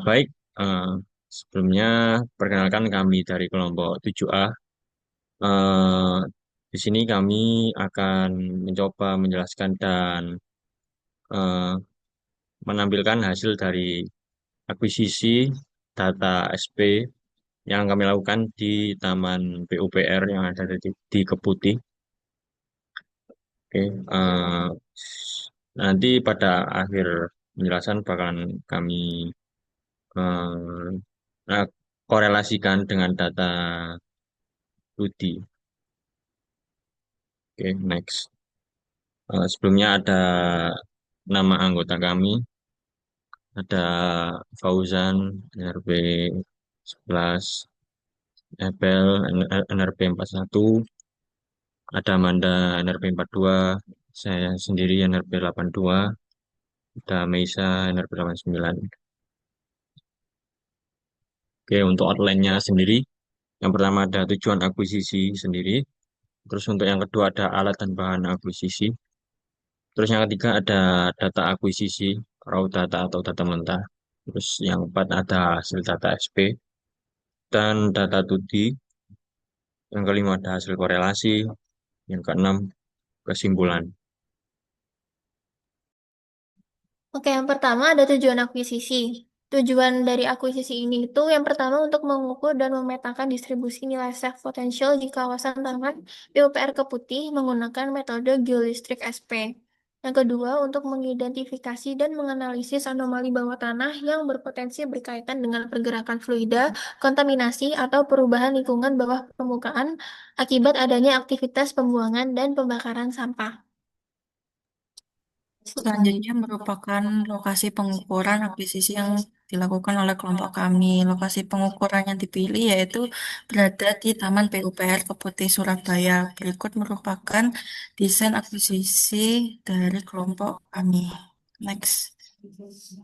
Baik, eh, sebelumnya perkenalkan kami dari kelompok 7A. Eh, di sini kami akan mencoba menjelaskan dan eh, menampilkan hasil dari akuisisi data SP yang kami lakukan di Taman PUPR yang ada di Keputih. Oke, nanti pada akhir penjelasan bakalan kami eh, nah, korelasikan dengan data studi. Oke, next. Sebelumnya ada nama anggota kami, ada Fauzan, NRB 11, Ebel, NRB 41, ada Amanda, NRB 42, saya sendiri NRB 82, ada Meisa, NRB 89. Oke, untuk outline-nya sendiri, yang pertama ada tujuan akuisisi sendiri, terus untuk yang kedua ada alat dan bahan akuisisi, terus yang ketiga ada data akuisisi, raw data atau data mentah. Terus yang keempat ada hasil data SP dan data 2D. Yang kelima ada hasil korelasi. Yang keenam kesimpulan. Oke, yang pertama ada tujuan akuisisi. Tujuan dari akuisisi ini itu yang pertama untuk mengukur dan memetakan distribusi nilai self potential di kawasan taman PUPR Keputih menggunakan metode geolistrik SP. Yang kedua, untuk mengidentifikasi dan menganalisis anomali bawah tanah yang berpotensi berkaitan dengan pergerakan fluida, kontaminasi, atau perubahan lingkungan bawah permukaan akibat adanya aktivitas pembuangan dan pembakaran sampah. Selanjutnya merupakan lokasi pengukuran akuisisi yang dilakukan oleh kelompok kami. Lokasi pengukuran yang dipilih yaitu berada di Taman PUPR Keputih Surabaya. Berikut merupakan desain akuisisi dari kelompok kami. Next.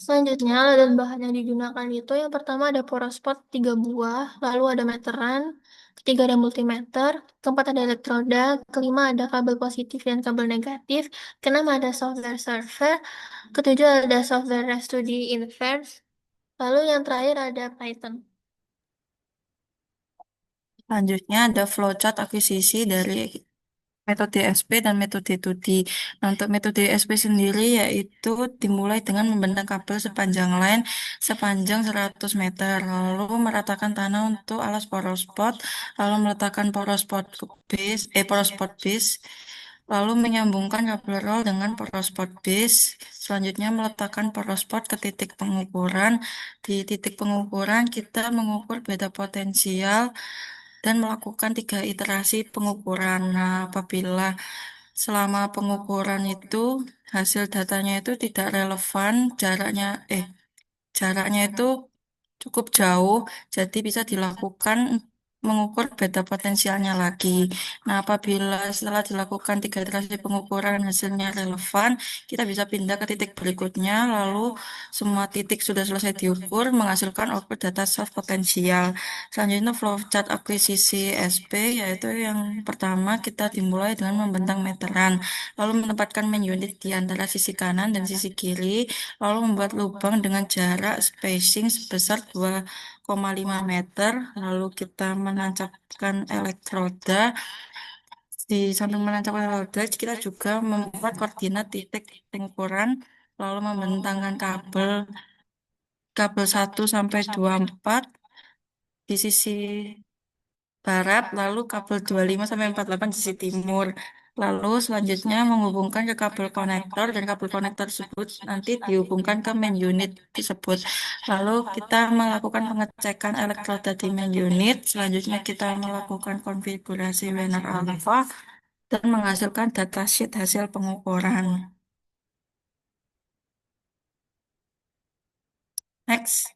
Selanjutnya, alat dan bahan yang digunakan itu yang pertama ada porospot 3 buah, lalu ada meteran, ketiga ada multimeter, keempat ada elektroda, kelima ada kabel positif dan kabel negatif, keenam ada software server, ketujuh ada software studi inverse, lalu yang terakhir ada Python. Selanjutnya ada flowchart akuisisi dari metode SP dan metode 2D. Nah, untuk metode SP sendiri yaitu dimulai dengan membentang kabel sepanjang line sepanjang 100 meter, lalu meratakan tanah untuk alas porospot, lalu meletakkan porospot base, lalu menyambungkan kabel roll dengan porospot base, selanjutnya meletakkan porospot ke titik pengukuran. Di titik pengukuran kita mengukur beda potensial dan melakukan 3 iterasi pengukuran. Nah, apabila selama pengukuran itu hasil datanya itu tidak relevan, jaraknya itu cukup jauh, jadi bisa dilakukan mengukur beta potensialnya lagi. Nah, apabila setelah dilakukan 3 iterasi pengukuran hasilnya relevan, kita bisa pindah ke titik berikutnya, lalu semua titik sudah selesai diukur, menghasilkan output data self potensial. Selanjutnya flowchart akuisisi SP, yaitu yang pertama kita dimulai dengan membentang meteran, lalu menempatkan main unit di antara sisi kanan dan sisi kiri, lalu membuat lubang dengan jarak spacing sebesar 2,5 meter, lalu kita menancapkan elektroda. Di samping menancapkan elektroda, kita juga membuat koordinat titik pengukuran, lalu membentangkan kabel kabel 1 sampai 24 di sisi barat, lalu kabel 25 sampai 48 di sisi timur. Lalu selanjutnya menghubungkan ke kabel konektor dan kabel konektor tersebut nanti dihubungkan ke main unit tersebut. Lalu kita melakukan pengecekan elektroda di main unit. Selanjutnya kita melakukan konfigurasi Wener alpha dan menghasilkan datasheet hasil pengukuran. Next.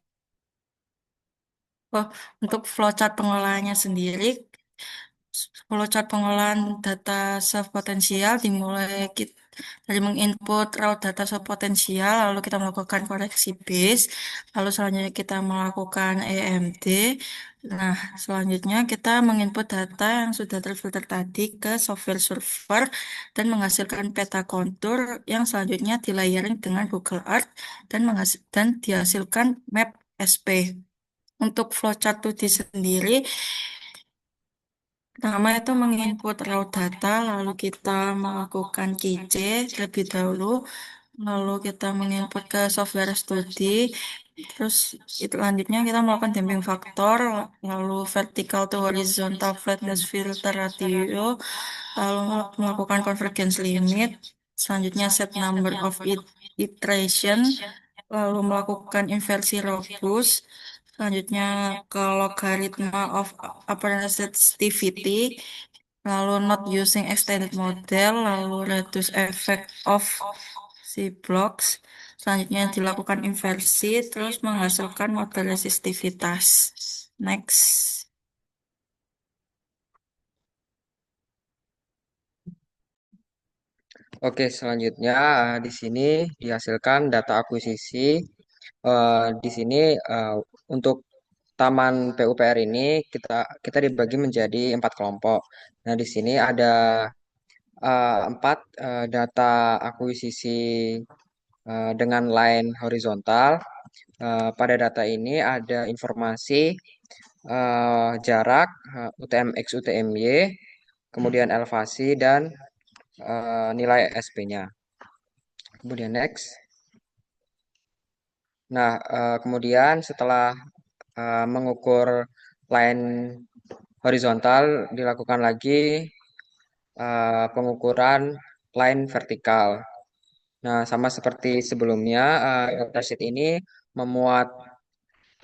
Oh, untuk flowchart pengolahannya sendiri, flowchart pengolahan data self potensial dimulai Dari menginput raw data potensial, lalu kita melakukan koreksi base, lalu selanjutnya kita melakukan EMD. Nah, selanjutnya kita menginput data yang sudah terfilter tadi ke software server dan menghasilkan peta kontur yang selanjutnya di layering dengan Google Earth dan dihasilkan map SP. Untuk flowchart 2D sendiri, pertama itu menginput raw data, lalu kita melakukan keyc terlebih dahulu, lalu kita menginput ke software studi, terus itu lanjutnya kita melakukan damping faktor, lalu vertical to horizontal flatness filter ratio, lalu melakukan convergence limit, selanjutnya set number of iteration, lalu melakukan inversi robust, selanjutnya ke logaritma of apparent sensitivity, lalu not using extended model, lalu reduce effect of si blocks, selanjutnya dilakukan inversi, terus menghasilkan model resistivitas. Next. Oke, selanjutnya di sini dihasilkan data akuisisi. Di sini eh, untuk Taman PUPR ini kita dibagi menjadi 4 kelompok. Nah, di sini ada 4 data akuisisi dengan line horizontal. Pada data ini ada informasi jarak UTMX UTMY, kemudian elevasi dan nilai SP-nya. Kemudian next. Nah, kemudian setelah mengukur line horizontal dilakukan lagi pengukuran line vertikal. Nah, sama seperti sebelumnya, datasheet ini memuat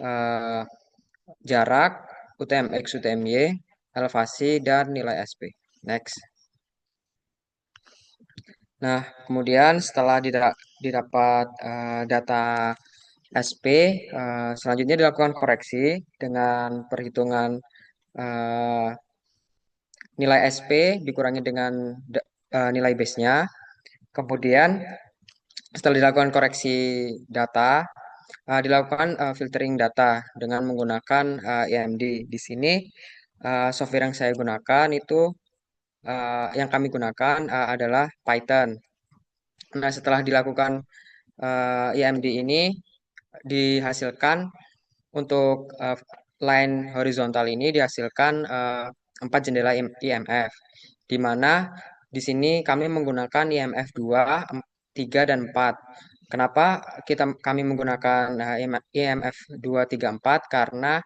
eh, jarak, UTMX, UTMY, elevasi, dan nilai SP. Next. Nah, kemudian setelah didapat data SP, selanjutnya dilakukan koreksi dengan perhitungan eh, nilai SP dikurangi dengan nilai base-nya. Kemudian setelah dilakukan koreksi data, dilakukan filtering data dengan menggunakan EMD. Di sini software yang saya gunakan itu yang kami gunakan adalah Python. Nah, setelah dilakukan EMD ini dihasilkan untuk line horizontal ini dihasilkan 4 jendela IMF, di mana di sini kami menggunakan IMF 2, 3, dan 4. Kenapa kami menggunakan IMF 2, 3, 4? Karena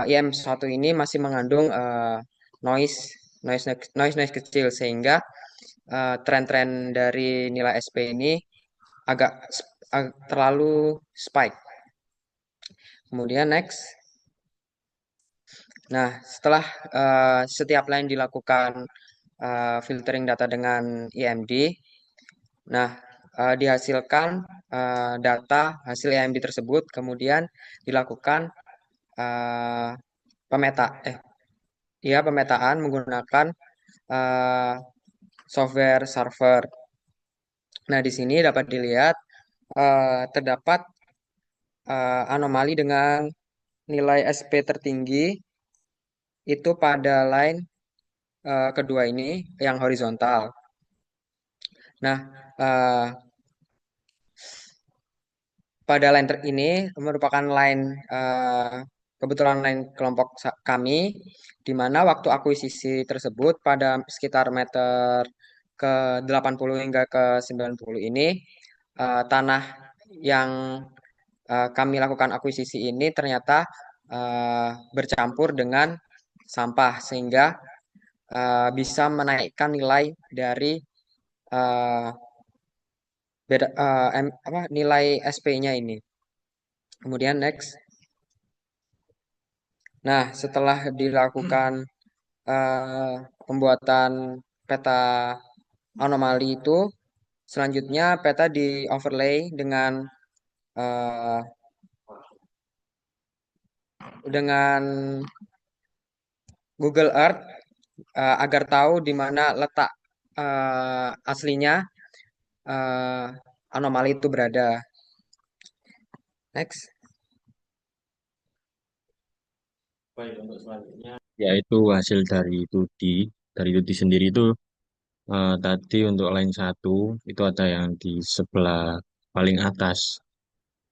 IMF 1 ini masih mengandung noise, noise kecil, sehingga tren-tren dari nilai SP ini agak terlalu spike. Kemudian next. Nah, setelah setiap line dilakukan filtering data dengan EMD, nah dihasilkan data hasil EMD tersebut, kemudian dilakukan uh, pemeta, pemetaan menggunakan uh, software server. Nah, di sini dapat dilihat terdapat anomali dengan nilai SP tertinggi itu pada line kedua ini yang horizontal. Nah, eh, pada line ini merupakan line kebetulan line kelompok kami, di mana waktu akuisisi tersebut pada sekitar meter ke 80 hingga ke 90 ini tanah yang kami lakukan akuisisi ini ternyata bercampur dengan sampah, sehingga bisa menaikkan nilai dari eh, nilai SP-nya ini. Kemudian next. Nah, setelah dilakukan pembuatan peta anomali itu, selanjutnya peta di overlay dengan eh, dengan Google Earth agar tahu di mana letak aslinya eh, anomali itu berada. Next. Baik, untuk selanjutnya yaitu hasil dari studi sendiri itu tadi untuk line satu itu ada yang di sebelah paling atas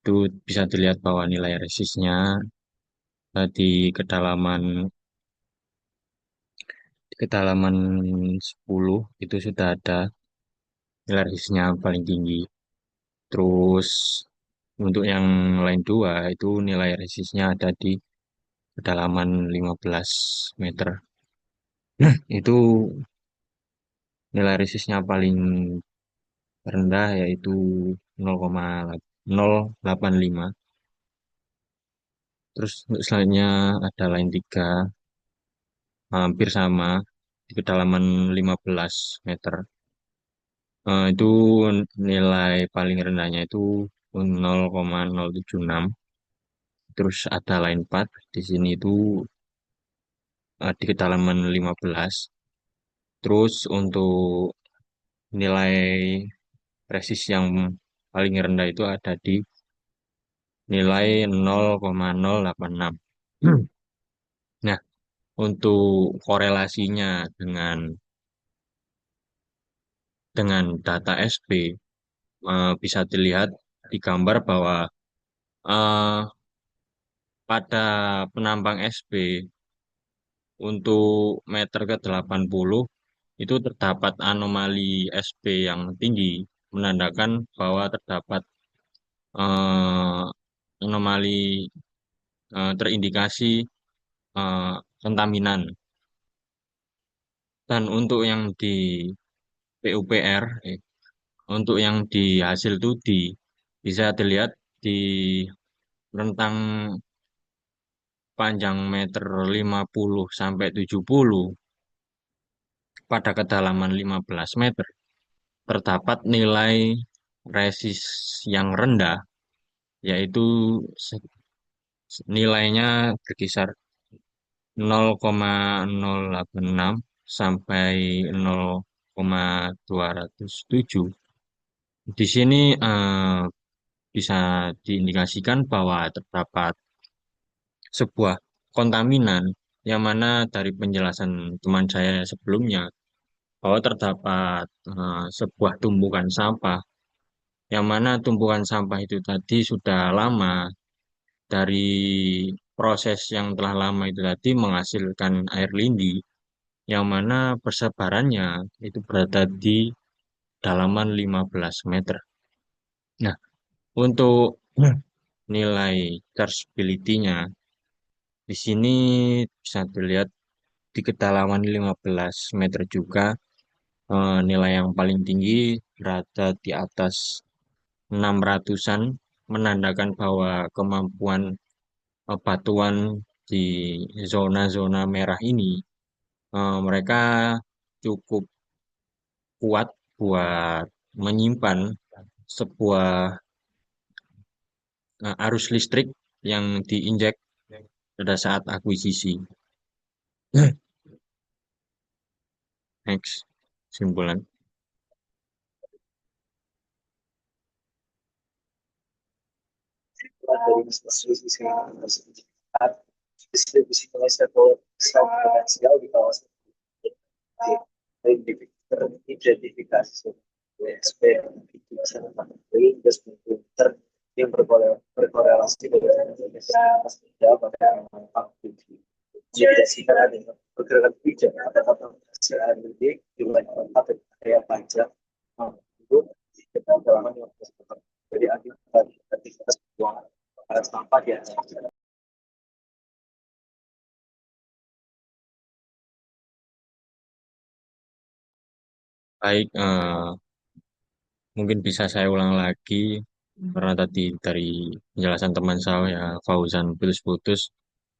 itu bisa dilihat bahwa nilai resistnya di kedalaman 10 itu sudah ada nilai resistnya paling tinggi. Terus untuk yang line 2 itu nilai resistnya ada di kedalaman 15 meter. Itu nilai resistnya paling rendah yaitu 0,085. Terus untuk selanjutnya ada line 3 hampir sama di kedalaman 15 meter. Itu nilai paling rendahnya itu 0,076. Terus ada line 4 di sini itu di kedalaman 15. Terus untuk nilai resist yang paling rendah itu ada di nilai 0,086. Nah, untuk korelasinya dengan data SP bisa dilihat di gambar bahwa eh, pada penampang SP untuk meter ke 80 itu terdapat anomali SP yang tinggi, menandakan bahwa terdapat eh, anomali terindikasi eh, kontaminan. Dan untuk yang di PUPR, untuk yang di hasil studi bisa dilihat di rentang panjang meter 50 sampai 70 pada kedalaman 15 meter terdapat nilai resist yang rendah yaitu se- nilainya berkisar 0,086 sampai 0,207. Di sini bisa diindikasikan bahwa terdapat sebuah kontaminan yang mana dari penjelasan teman saya sebelumnya bahwa terdapat sebuah tumpukan sampah yang mana tumpukan sampah itu tadi sudah lama dari proses yang telah lama itu tadi menghasilkan air lindi yang mana persebarannya itu berada di dalaman 15 meter. Nah, untuk nilai chargeability-nya di sini bisa dilihat di kedalaman 15 meter juga nilai yang paling tinggi berada di atas 600-an menandakan bahwa kemampuan batuan di zona-zona merah ini mereka cukup kuat buat menyimpan sebuah arus listrik yang diinjek pada saat akuisisi. Next, simpulan. Dari distribusi sekarang distribusi nilai potensial di kawasan teridentifikasi sebagai SP itu bisa mencapai gas komputer yang berkorelasi dengan pada aktivitas. Jika ada pergerakan bijak atau hasil di wilayah tempat area pajak itu kita dalam jadi aktivitas keuangan sampah ya. Baik, mungkin bisa saya ulang lagi karena tadi dari penjelasan teman saya Fauzan putus-putus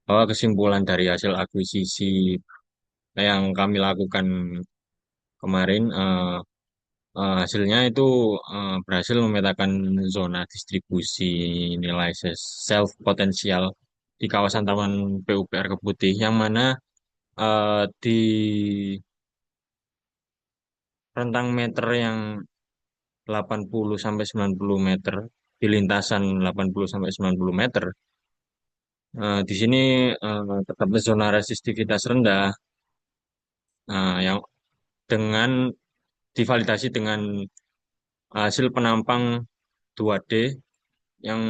bahwa kesimpulan dari hasil akuisisi yang kami lakukan kemarin hasilnya itu berhasil memetakan zona distribusi nilai self potensial di kawasan Taman PUPR Keputih yang mana di rentang meter yang 80 sampai 90 meter, di lintasan 80 sampai 90 meter. Di sini terdapat zona resistivitas rendah yang dengan divalidasi dengan hasil penampang 2D yang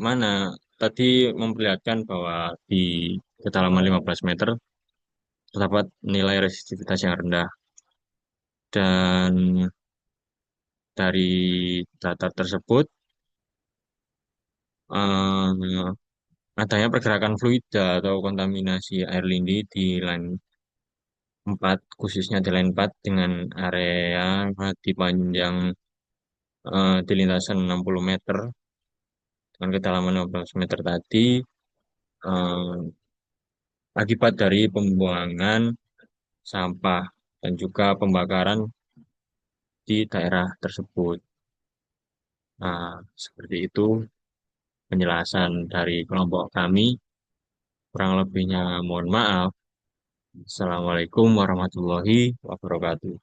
mana tadi memperlihatkan bahwa di kedalaman 15 meter terdapat nilai resistivitas yang rendah. Dan dari data tersebut eh, adanya pergerakan fluida atau kontaminasi air lindi di line 4, khususnya di line 4 dengan area di panjang di lintasan 60 meter dengan kedalaman 15 meter tadi eh, akibat dari pembuangan sampah dan juga pembakaran di daerah tersebut. Nah, seperti itu penjelasan dari kelompok kami. Kurang lebihnya mohon maaf. Assalamualaikum warahmatullahi wabarakatuh.